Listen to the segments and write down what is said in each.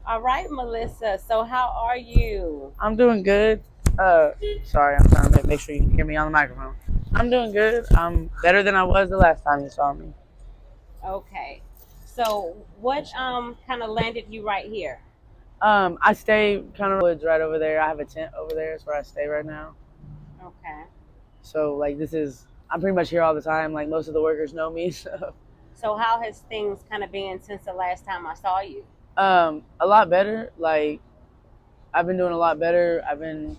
All right, Melissa. So how are you? I'm doing good. Uh, Sorry, I'm trying to make sure you can hear me on the microphone. I'm doing good. I'm better than I was the last time you saw me. Okay. So what kind of landed you right here? I stay kind of woods right over there. I have a tent over there. It's where I stay right now. Okay. So like I'm pretty much here all the time. Like most of the workers know me. So So how has things kind of been since the last time I saw you? a lot better. Like I've been doing a lot better. I've been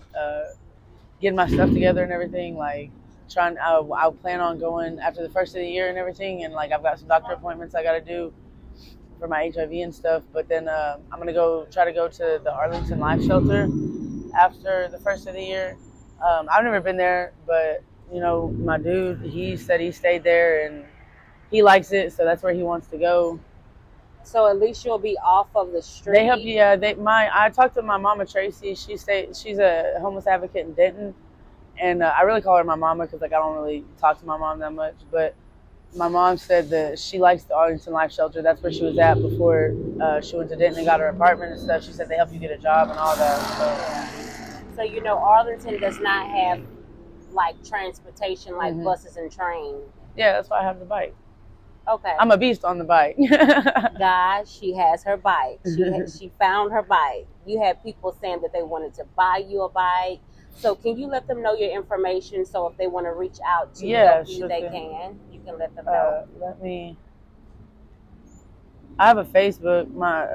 getting my stuff together and everything. Like trying. I plan on going after the first of the year and everything. And like I've got some doctor appointments I got to do for my HIV and stuff. But then I'm gonna try to go to the Arlington Life Shelter after the first of the year. I've never been there, but my dude, he said he stayed there and he likes it, so that's where he wants to go. So at least you'll be off of the They help street. you. I talked to my mama Tracy. She's a homeless advocate in Denton, and I really call her my mama because like I don't really talk to my mom that much, but my mom said that she likes the Arlington Life Shelter. That's where she was at before she went to Denton and got her apartment and stuff. She said they help you get a job and all that. So Arlington does not have like transportation So, like buses and trains. yeah, that's why I have the bike. Okay. I'm a beast on the bike. Guys, she has her bike. She found her bike. You had people saying that they wanted to buy you a bike. So can you let them know your information so if they want to reach out to Yeah, help you, sure they thing. can. You can let them know. Let me. I have a Facebook. My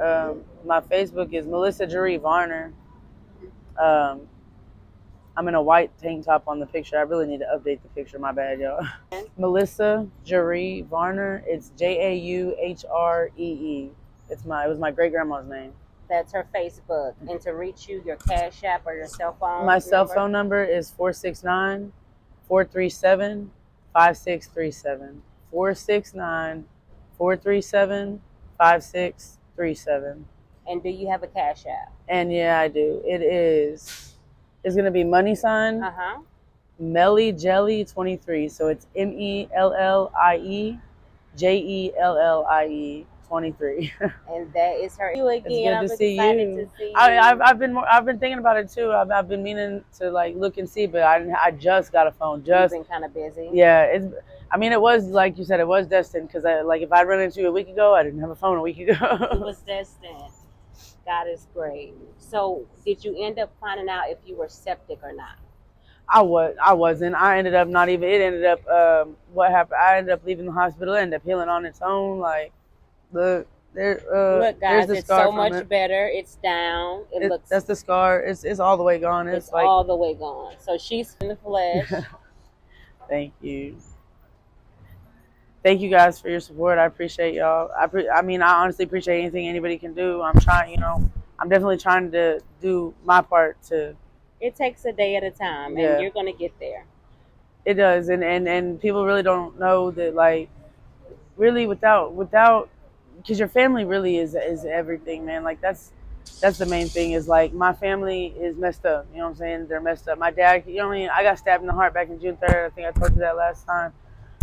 Facebook is Melissa Jaree Varner. Um, I'm in a white tank top on the picture. I really need to update the picture. My bad, y'all. Melissa Jaree Varner. It's Jauhree. It was my great grandma's name. That's her Facebook. And to reach you, your Cash App or your cell phone My cell number. phone number is 469-437-5637. 469-437-5637. And do you have a Cash App? And yeah, I do. It's gonna be money sign Uh-huh. Melly Jelly 23. So it's MELLIE JELLIE 23. And that is her. You It's again. good I'm to see excited you. to see you. I've been thinking about it too. I've been meaning to like look and see, but I just got a phone. You've Just been kind of busy. yeah. I mean, it was like you said, it was destined because if I run into you a week ago, I didn't have a phone a week It ago. was destined. God is great. So, did you end up finding out if you were septic or not? I wasn't. I ended up not even. It ended up. What happened? I ended up leaving the hospital. It ended up healing on its own. Like look, Look, there's guys, the it's scar so from much it. better. It's down. It looks, That's the scar. It's all the way gone. it's It's like all the way gone. So she's in the flesh. thank you. Thank you guys for your support. I appreciate y'all. I mean, I honestly appreciate anything anybody can do. I'm trying, I'm definitely trying to do my part to, It takes a day at a time, and yeah, you're gonna get there. it does. And people really don't know that, like, really without, because your family really is everything, man. Like, that's the main thing is, like, my family is messed up. You know what I'm saying? They're messed up. My dad, you know what I mean? I got stabbed in the heart back in June 3rd. I think I told you that last time.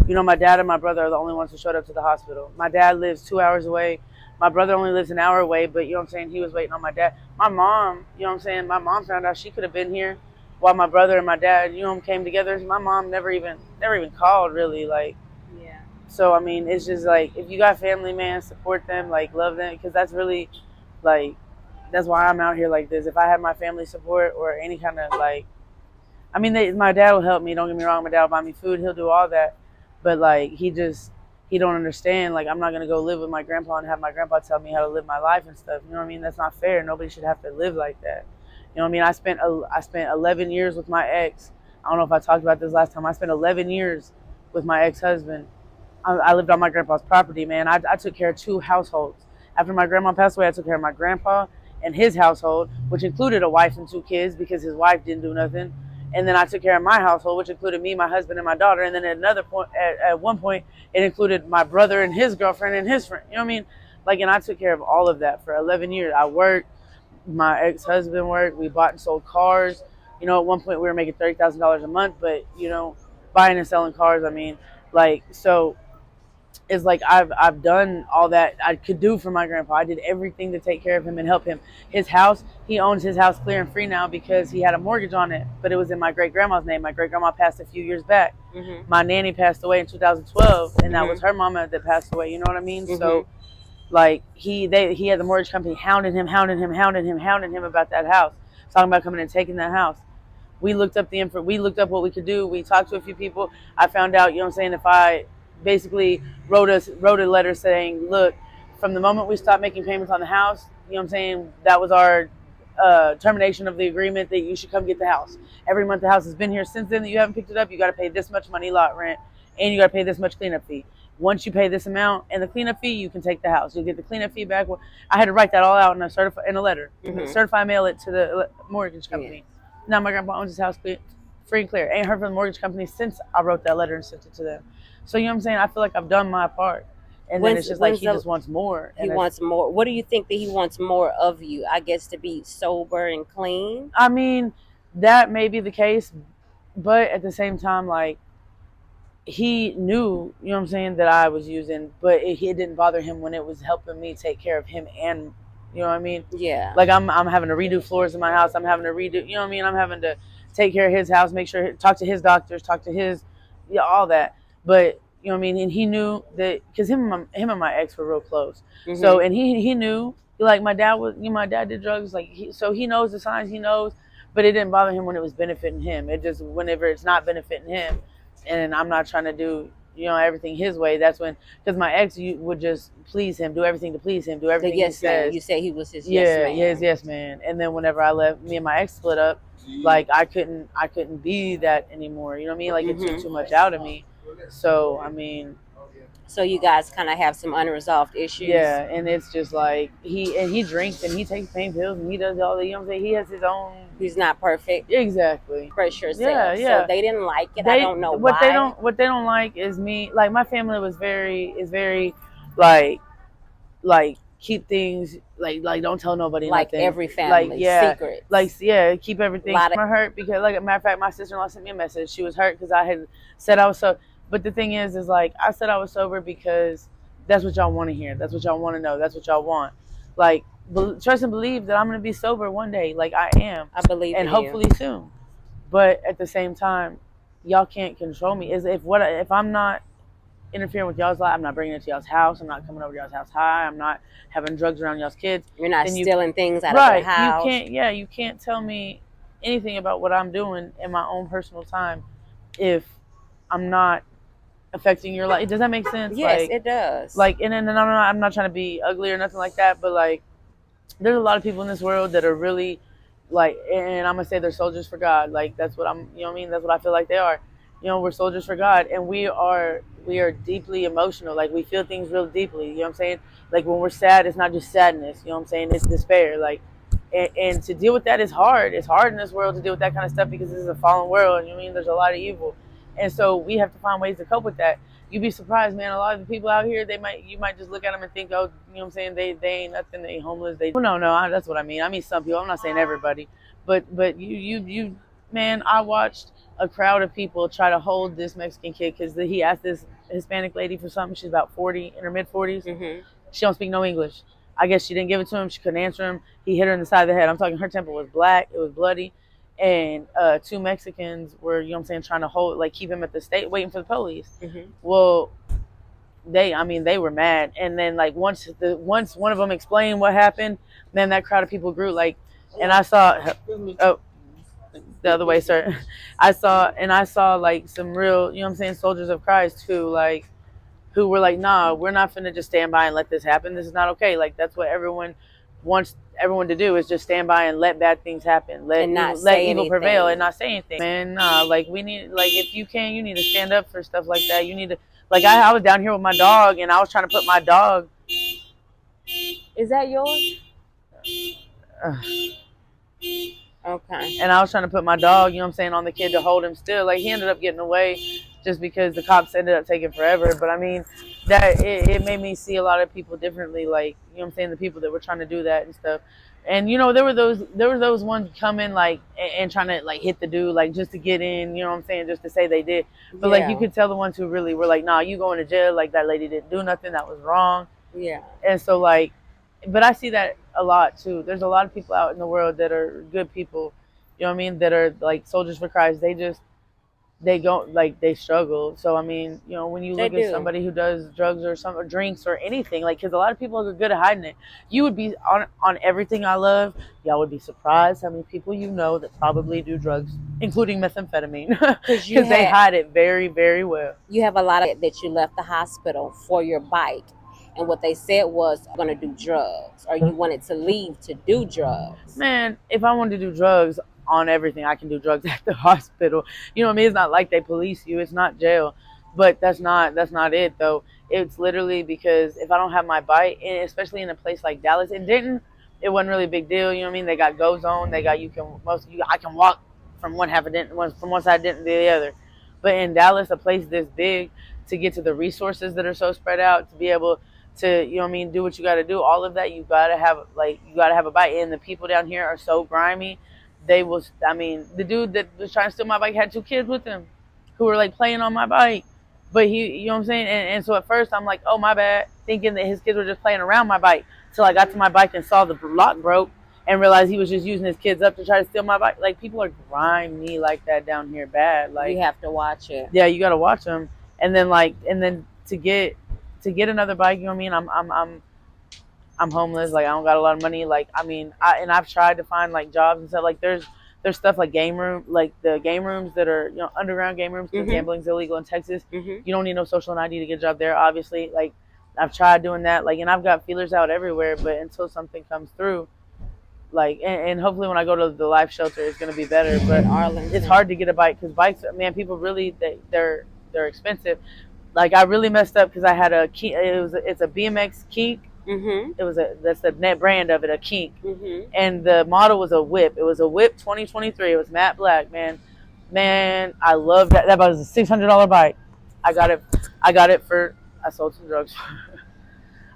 My dad and my brother are the only ones who showed up to the hospital. My dad lives 2 hours away. My brother only lives an hour away, but you know what I'm saying? He was waiting on my dad. My mom, you know what I'm saying? My mom found out she could have been here while my brother and my dad, came together. My mom never even called really. Like, Yeah. so I mean, it's just like if you got family, man, support them, like love them, because that's really like that's why I'm out here like this. If I had my family support or any kind of like, I mean, my dad will help me. Don't get me wrong. My dad will buy me food. He'll do all that. But like, he don't understand. Like, I'm not gonna go live with my grandpa and have my grandpa tell me how to live my life and stuff. You know what I mean? That's not fair. Nobody should have to live like that. You know what I mean? I spent 11 years with my ex. I don't know if I talked about this last time. I spent 11 years with my ex-husband. I lived on my grandpa's property, man. I took care of two households. After my grandma passed away, I took care of my grandpa and his household, which included a wife and two kids because his wife didn't do nothing. And then I took care of my household, which included me, my husband, and my daughter. And then at another point, at one point, it included my brother and his girlfriend and his friend. You know what I mean? Like, and I took care of all of that for 11 years. I worked. My ex-husband worked. We bought and sold cars. At one point we were making $30,000 a month, but buying and selling cars. I mean, like, so it's like I've done all that I could do for my grandpa. I did everything to take care of him and help him. His house, he owns his house clear and free now because he had a mortgage on it, but it was in my great grandma's name. My great grandma passed a few years back. Mm-hmm. My nanny passed away in 2012, and that Mm-hmm. was her mama that passed away. You know what I mean? Mm-hmm. So like he had the mortgage company hounding him about that house, talking about coming and taking that house. We looked up we looked up what we could do. We talked to a few people. I found out, you know what I'm saying, if I basically wrote a letter saying, look, from the moment we stopped making payments on the house, you know what I'm saying, that was our termination of the agreement that you should come get the house. Every month the house has been here since then that you haven't picked it up, you got to pay this much money lot rent, and you got to pay this much cleanup fee. Once you pay this amount and the cleanup fee, you can take the house. You'll get the cleanup fee back. I had to write that all out in a letter, certify mail it to the mortgage company. Yeah. Now my grandpa owns his house free and clear. Ain't heard from the mortgage company since I wrote that letter and sent it to them. So you know what I'm saying? I feel like I've done my part. And then it's just like he just wants more. He wants more. What do you think that he wants more of you? I guess to be sober and clean? I mean, that may be the case. But at the same time, like, he knew, you know what I'm saying, that I was using. But it didn't bother him when it was helping me take care of him and, you know what I mean? Yeah. Like I'm having to redo floors in my house. I'm having to redo, you know what I mean? I'm having to take care of his house, make sure, talk to his doctors, talk to his, yeah, all that. But you know what I mean? And he knew that because him and my ex were real close. Mm-hmm. So and he knew, like my dad did drugs, like so he knows the signs, he knows, but it didn't bother him when it was benefiting him. It just whenever it's not benefiting him, and I'm not trying to do, you know, everything his way. That's when, because my ex, you would just please him, do everything to please him, do everything yes he says. Man. You say he was his yes man. Yeah, yes man. And then whenever I left, me and my ex split up, like I couldn't be that anymore. You know what I mean? Like it took too much out of me. So I mean, so you guys kind of have some unresolved issues. Yeah, and it's just like he drinks and he takes pain pills and he does all the, you know what I'm saying? He has his own. He's not perfect. Exactly. Express yourself. Yeah. So they didn't like it. I don't know what why. What they don't like is me. Like my family is very like keep things like don't tell nobody like nothing. Every family like yeah secrets. Like yeah, keep everything. I'm hurt because, like, a matter of fact, my sister-in-law sent me a message. She was hurt because I had said I was so. But the thing is like I said I was sober because that's what y'all want to hear. That's what y'all want to know. That's what y'all want. Like trust and believe that I'm gonna be sober one day. Like I am. I believe, and hopefully soon. But at the same time, y'all can't control me. If I'm not interfering with y'all's life, I'm not bringing it to y'all's house. I'm not coming over to y'all's house high. I'm not having drugs around y'all's kids. You're not stealing things out of their house. You can't tell me anything about what I'm doing in my own personal time if I'm not affecting your life. Does that make sense? Yes, it does. Like, and I'm not trying to be ugly or nothing like that, but like, there's a lot of people in this world that are really like, and I'm gonna say they're soldiers for God. Like that's what I'm, you know what I mean? That's what I feel like they are. You know, we're soldiers for God, and we are deeply emotional. Like we feel things real deeply. You know what I'm saying? Like when we're sad, it's not just sadness. You know what I'm saying? It's despair. Like, and to deal with that is hard. It's hard in this world to deal with that kind of stuff because this is a fallen world. You know what I mean? There's a lot of evil, and so we have to find ways to cope with that. You'd be surprised, man. A lot of the people out here, you might just look at them and think, oh, you know what I'm saying? They ain't nothing. They ain't homeless. That's what I mean. I mean some people. I'm not saying everybody, but you, man. I watched a crowd of people try to hold this Mexican kid because he asked this Hispanic lady for something. She's about 40, in her mid 40s. Mm-hmm. She don't speak no English. I guess she didn't give it to him. She couldn't answer him. He hit her in the side of the head. I'm talking. Her temple was black. It was bloody. And two Mexicans were, you know what I'm saying, trying to keep him at the state, waiting for the police. Mm-hmm. Well, they were mad. And then once one of them explained what happened, man, that crowd of people grew. And I saw, the other way, sir. I saw some real, you know what I'm saying, soldiers of Christ who were like, nah, we're not finna just stand by and let this happen. This is not okay. Like that's what everyone wants everyone to do, is just stand by and let bad things happen. Let evil prevail and not say anything. Man, nah, we need, if you can, you need to stand up for stuff like that. You need to, I was down here with my dog and I was trying to put my dog. Is that yours? Okay. And I was trying to put my dog, you know what I'm saying, on the kid to hold him still. He ended up getting away just because the cops ended up taking forever. But I mean, that it made me see a lot of people differently. Like, you know what I'm saying, the people that were trying to do that and stuff. And you know, there were those ones coming like and trying to like hit the dude like just to get in, you know what I'm saying, just to say they did. But like you Yeah. could tell the ones who really were like, nah, you going to jail, like that lady didn't do nothing, that was wrong. Yeah. And so like, but I see that a lot too. There's a lot of people out in the world that are good people, you know what I mean, that are like soldiers for Christ. They go like they struggle. So I mean, you know, when you They look at do. somebody who does drugs or some or drinks or anything, like because a lot of people are good at hiding it. You would be on everything I love. Y'all would be surprised how many people you know that probably do drugs, including methamphetamine, Because because they hide it very, very well. you have a lot of that you left the hospital for your bike, and what they said was going to do drugs, or you wanted to leave to do drugs. Man, if I wanted to do drugs on everything, I can do drugs at the hospital. You know what I mean? It's not like they police you. It's not jail. But that's not it though. It's literally because if I don't have my bike, and especially in a place like Dallas and Denton, it wasn't really a big deal. You know what I mean? They got go zone. They got I can walk from one half of Denton, from one side of Denton to the other. But in Dallas, a place this big, to get to the resources that are so spread out, to be able to, you know what I mean, do what you got to do, all of that, you got to have a bike. And the people down here are so grimy. I mean, the dude that was trying to steal my bike had 2 kids with him who were like playing on my bike. But you know what I'm saying? And so at first I'm like, oh, my bad, thinking that his kids were just playing around my bike, till I got to my bike and saw the lock broke and realized he was just using his kids up to try to steal my bike. Like, people are grimy like that down here bad. Like, You have to watch it. yeah, you got to watch them. And then to get another bike, you know what I mean? I'm homeless. Like, I don't got a lot of money. Like, I mean, I've tried to find like jobs and stuff. Like, there's stuff like the game rooms that are, you know, underground game rooms, because gambling's illegal in Texas. You don't need no social ID to get a job there, obviously. Like, I've tried doing that. Like, and I've got feelers out everywhere, but until something comes through, like, and hopefully when I go to the life shelter, it's gonna be better. But it's hard to get a bike because bikes, man, people really they're expensive. Like, I really messed up because I had a key. It's a BMX kink. That's the net brand of it, a kink. And the model was a whip. It was a whip 2023. It was matte black, man. I love that. That was a $600 bike. I got it for. I sold some drugs.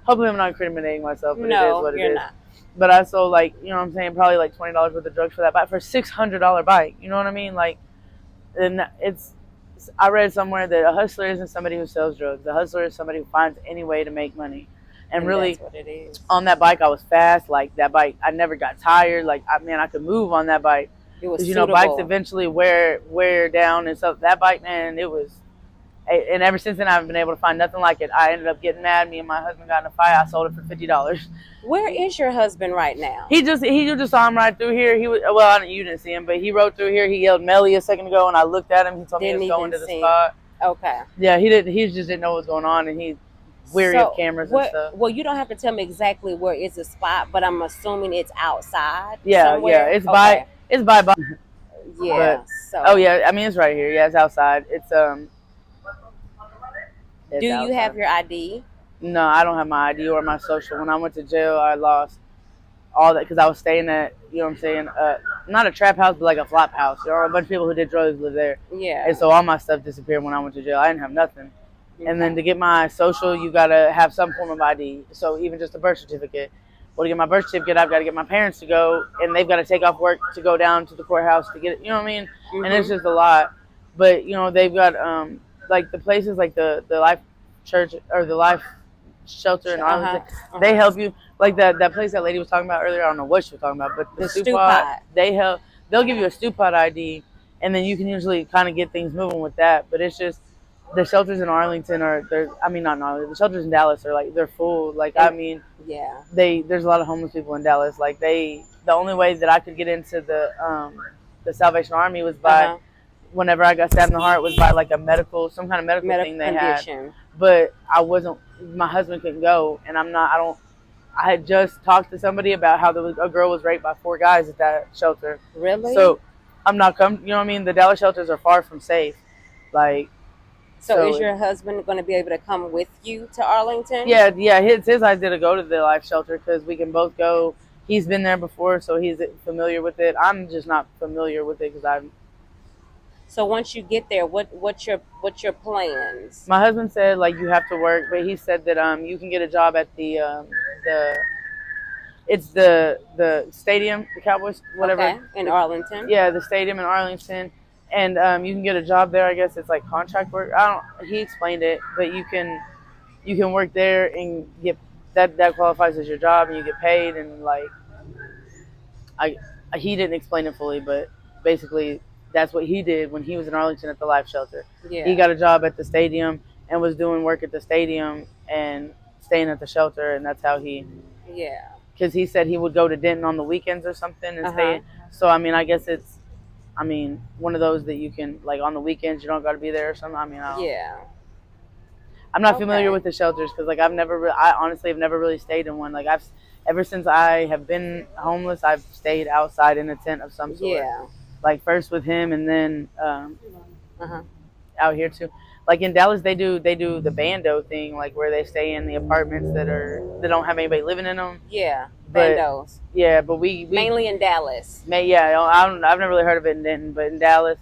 Hopefully I'm not incriminating myself, but it is what it is. Not. But I sold, like, you know what I'm saying, probably like $20 worth of drugs for that bike, for a $600 bike. You know what I mean? Like, and I read somewhere that a hustler isn't somebody who sells drugs. A hustler is somebody who finds any way to make money. And really, that's what it is. On that bike, I was fast. Like, that bike, I never got tired. Like, I could move on that bike. It was, you know, bikes eventually wear down, and so that bike, man, it was. And ever since then, I haven't been able to find nothing like it. I ended up getting mad. Me and my husband got in a fight. I sold it for $50. Where is your husband right now? He just saw him right through here. He was, well, you didn't see him, but he rode through here. He yelled Melly a second ago, and I looked at him. He told me he was going to the spot. Okay. Yeah, he didn't. He just didn't know what was going on, and he's weary of cameras and stuff. Well, you don't have to tell me exactly where is the spot, but I'm assuming it's outside. Yeah, somewhere? yeah, it's by. Yeah. But, oh yeah, I mean, it's right here. Yeah, it's outside. It's Do you have your ID? No, I don't have my ID or my social. When I went to jail, I lost all that because I was staying at, you know what I'm saying, not a trap house, but like a flop house. There are a bunch of people who did drugs live there. Yeah. And so all my stuff disappeared when I went to jail. I didn't have nothing. And then to get my social, you got to have some form of ID. So even just a birth certificate. Well, to get my birth certificate, I've got to get my parents to go, and they've got to take off work to go down to the courthouse to get it. You know what I mean? And it's just a lot. But, you know, they've got, like, the places like the Life Church or the Life Shelter in Arlington, they help you. Like that place that lady was talking about earlier, I don't know what she was talking about, but the Stupod, they'll give you a Stupod ID, and then you can usually kind of get things moving with that. But it's just, the shelters in Arlington not in Arlington, the shelters in Dallas are like, they're full. Like, I mean, yeah, there's a lot of homeless people in Dallas. Like, the only way that I could get into the Salvation Army was by, whenever I got stabbed in the heart, was by like some kind of medical thing they had. But I wasn't, my husband couldn't go, and I had just talked to somebody about how a girl was raped by 4 guys at that shelter. Really? So I'm not you know what I mean? The Dallas shelters are far from safe. Like, so is your husband going to be able to come with you to Arlington? Yeah. His idea to go to the life shelter because we can both go. He's been there before, so he's familiar with it. I'm just not familiar with it because So once you get there, what's your plans? My husband said like you have to work, but he said that you can get a job at the it's the stadium, the Cowboys, whatever. Okay, in Arlington. Yeah, the stadium in Arlington, and you can get a job there. I guess it's like contract work. I don't. He explained it, but you can work there and get that qualifies as your job, and you get paid. And like I, he didn't explain it fully, but basically that's what he did when he was in Arlington at the life shelter. He Yeah, got a job at the stadium and was doing work at the stadium and staying at the shelter, and that's how he. yeah. Because he said he would go to Denton on the weekends or something and Uh huh. stay. So I mean, I guess it's, I mean, one of those that you can like on the weekends you don't got to be there or something. I mean, I don't. Yeah. I'm not familiar Okay. with the shelters because like I honestly have never really stayed in one. Like I've ever since I have been homeless, I've stayed outside in a tent of some sort. Yeah. Like first with him, and then Uh huh. out here too. Like in Dallas, they do the bando thing, like where they stay in the apartments that don't have anybody living in them. Yeah. But Bandos. yeah, but we Mainly in Dallas. yeah, I've never really heard of it in Denton, but in Dallas,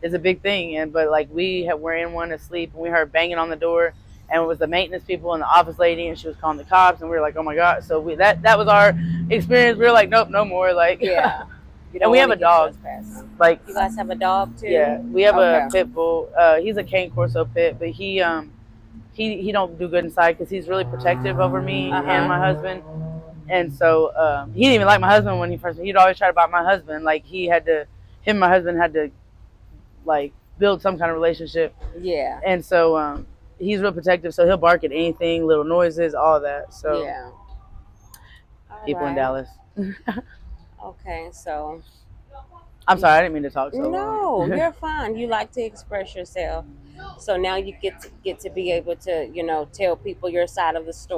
it's a big thing. And but like we're in one asleep, and we heard banging on the door, and it was the maintenance people and the office lady, and she was calling the cops, and we were like, oh my god. So that was our experience. We were like, nope, no more. Like, Yeah. You and don't we want have to a get dog. trespassed. Like, You guys have a dog too? yeah, we have Okay. a pit bull. He's a cane corso pit, but he don't do good inside because he's really protective over me Uh-huh. and my husband. And so he didn't even like my husband when he first. He'd always try to bite my husband. Like him and my husband had to like build some kind of relationship. Yeah. And so he's real protective. So he'll bark at anything, little noises, all that. So Yeah. All people in right. Dallas. Okay. So I'm sorry, I didn't mean to talk so long. no, you're fine. You like to express yourself. So now you get to be able to, tell people your side of the story.